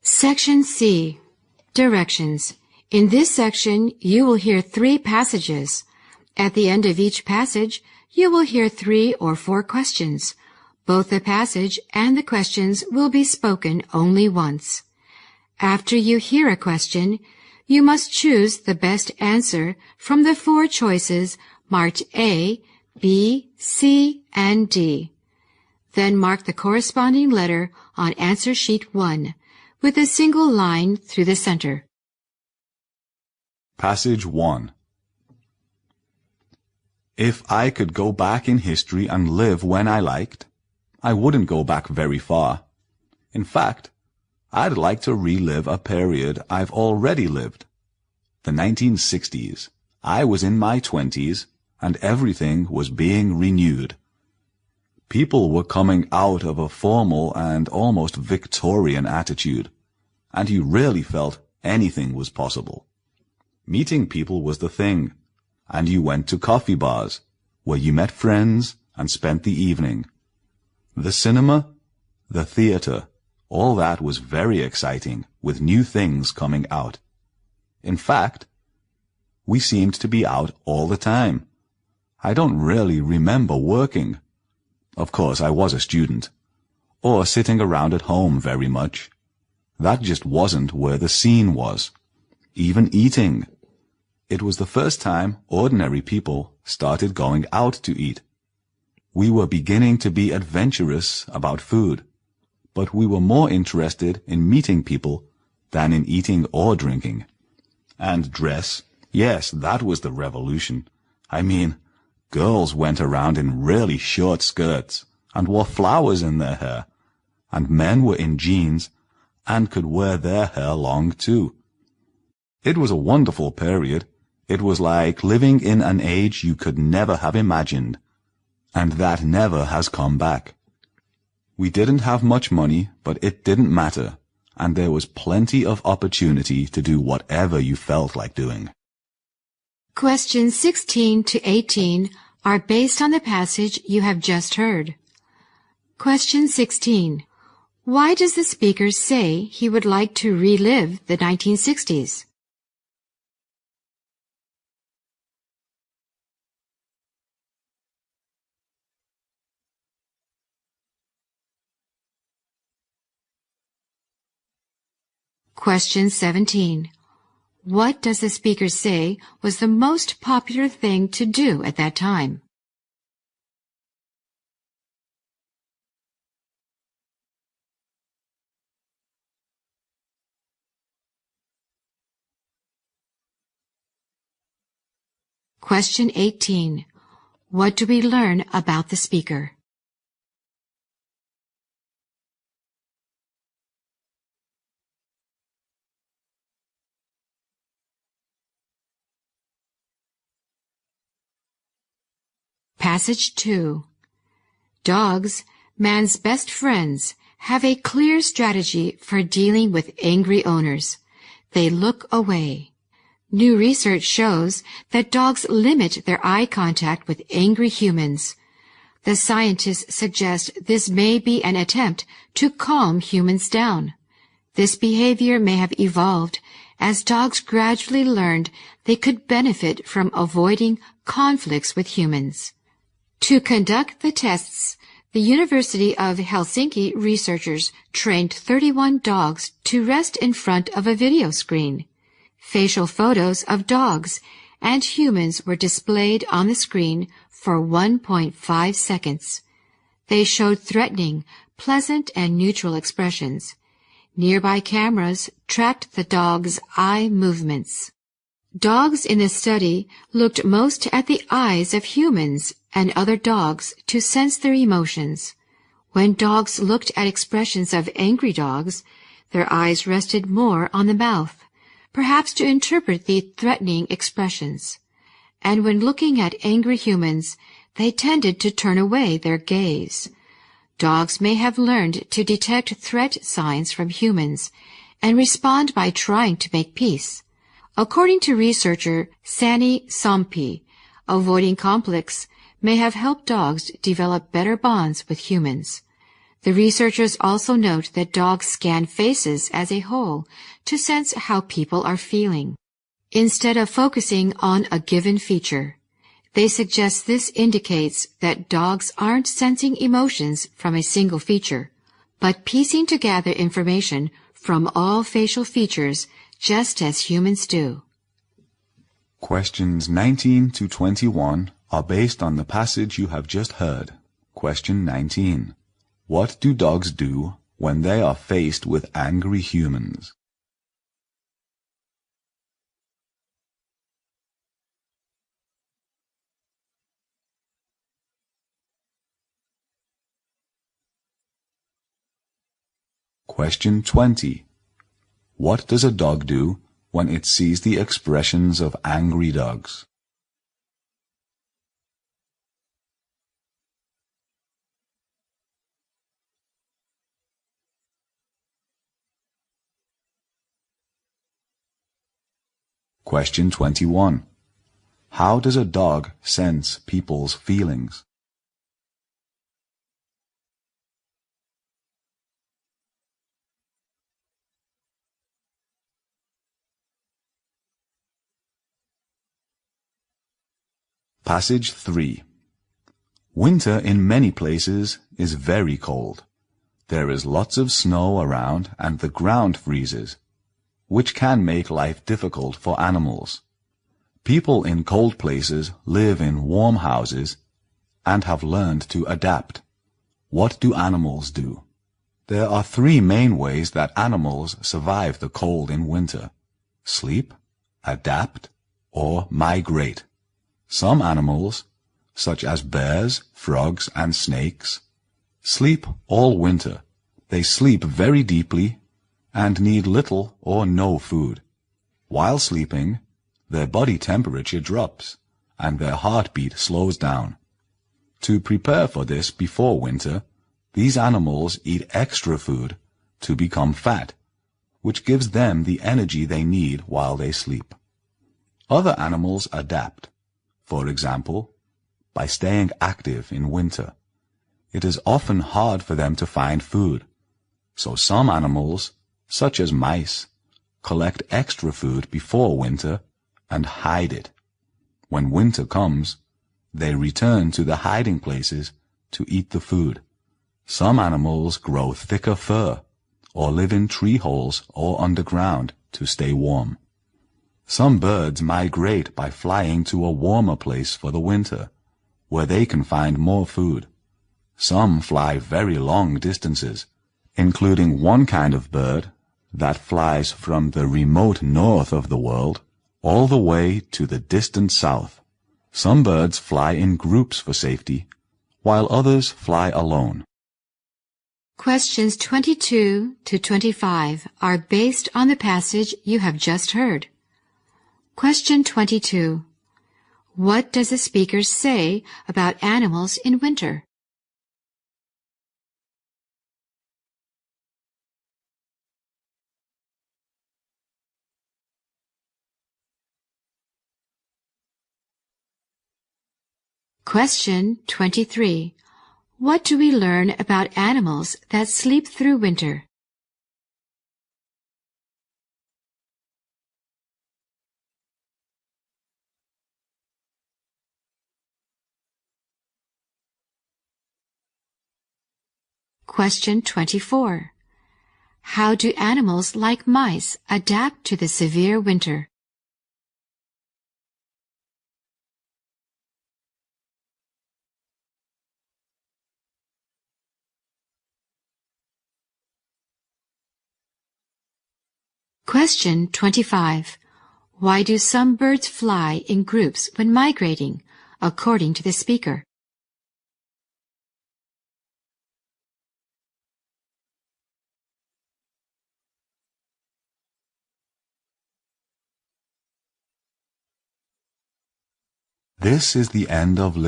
Section C. Directions. In this section, you will hear 3 passages. At the end of each passage, you will hear 3 or 4 questions. Both the passage and the questions will be spoken only once. After you hear a question, you must choose the best answer from the 4 choices marked A, B, C, and D. Then mark the corresponding letter on answer sheet 1 with a single line through the center. Passage 1. If I could go back in history and live when I liked, I wouldn't go back very far. In fact, I'd like to relive a period I've already lived. The 1960s. I was in my 20s, and everything was being renewed. People were coming out of a formal and almost Victorian attitude, and you really felt anything was possible. Meeting people was the thing, and you went to coffee bars, where you met friends and spent the evening. The cinema, the theater, all that was very exciting, with new things coming out. In fact, we seemed to be out all the time. I don't really remember working. Of course, I was a student, or sitting around at home very much. That just wasn't where the scene was. Even eating. It was the first time ordinary people started going out to eat. We were beginning to be adventurous about food, but we were more interested in meeting people than in eating or drinking. And dress, yes, that was the revolution. I mean, girls went around in really short skirts and wore flowers in their hair, and men were in jeans and could wear their hair long too. It was a wonderful period. It was like living in an age you could never have imagined, and that never has come back. We didn't have much money, but it didn't matter, and there was plenty of opportunity to do whatever you felt like doing. Questions 16 to 18 are based on the passage you have just heard. Question 16. Why does the speaker say he would like to relive the 1960s? Question 17. What does the speaker say was the most popular thing to do at that time? Question 18. What do we learn about the speaker? Passage 2. Dogs, man's best friends, have a clear strategy for dealing with angry owners. They look away. New research shows that dogs limit their eye contact with angry humans. The scientists suggest this may be an attempt to calm humans down. This behavior may have evolved as dogs gradually learned they could benefit from avoiding conflicts with humans. To conduct the tests, the University of Helsinki researchers trained 31 dogs to rest in front of a video screen. Facial photos of dogs and humans were displayed on the screen for 1.5 seconds. They showed threatening, pleasant, and neutral expressions. Nearby cameras tracked the dog's eye movements. Dogs in the study looked most at the eyes of humans and other dogs to sense their emotions. When dogs looked at expressions of angry dogs, their eyes rested more on the mouth, perhaps to interpret the threatening expressions. And when looking at angry humans, they tended to turn away their gaze. Dogs may have learned to detect threat signs from humans and respond by trying to make peace. According to researcher Sani Sompi, avoiding conflicts may have helped dogs develop better bonds with humans. The researchers also note that dogs scan faces as a whole to sense how people are feeling. Instead of focusing on a given feature, they suggest this indicates that dogs aren't sensing emotions from a single feature, but piecing together information from all facial features just as humans do. Questions 19 to 21 are based on the passage you have just heard. Question 19. What do dogs do when they are faced with angry humans? Question 20. What does a dog do when it sees the expressions of angry dogs? Question 21. How does a dog sense people's feelings? Passage 3. Winter in many places is very cold. There is lots of snow around and the ground freezes, which can make life difficult for animals. People in cold places live in warm houses and have learned to adapt. What do animals do? There are three main ways that animals survive the cold in winter: sleep, adapt, or migrate. Some animals, such as bears, frogs, and snakes, sleep all winter. They sleep very deeply and need little or no food. While sleeping, their body temperature drops and their heartbeat slows down. To prepare for this before winter, these animals eat extra food to become fat, which gives them the energy they need while they sleep. Other animals adapt. For example, by staying active in winter. It is often hard for them to find food, so some animals, such as mice, collect extra food before winter and hide it. When winter comes, they return to the hiding places to eat the food. Some animals grow thicker fur or live in tree holes or underground to stay warm. Some birds migrate by flying to a warmer place for the winter, where they can find more food. Some fly very long distances, including one kind of bird that flies from the remote north of the world all the way to the distant south. Some birds fly in groups for safety, while others fly alone. Questions 22 to 25 are based on the passage you have just heard. Question 22. What does the speaker say about animals in winter? Question 23. What do we learn about animals that sleep through winter? Question 24. How do animals like mice adapt to the severe winter? Question 25. Why do some birds fly in groups when migrating, according to the speaker? This is the end of listening.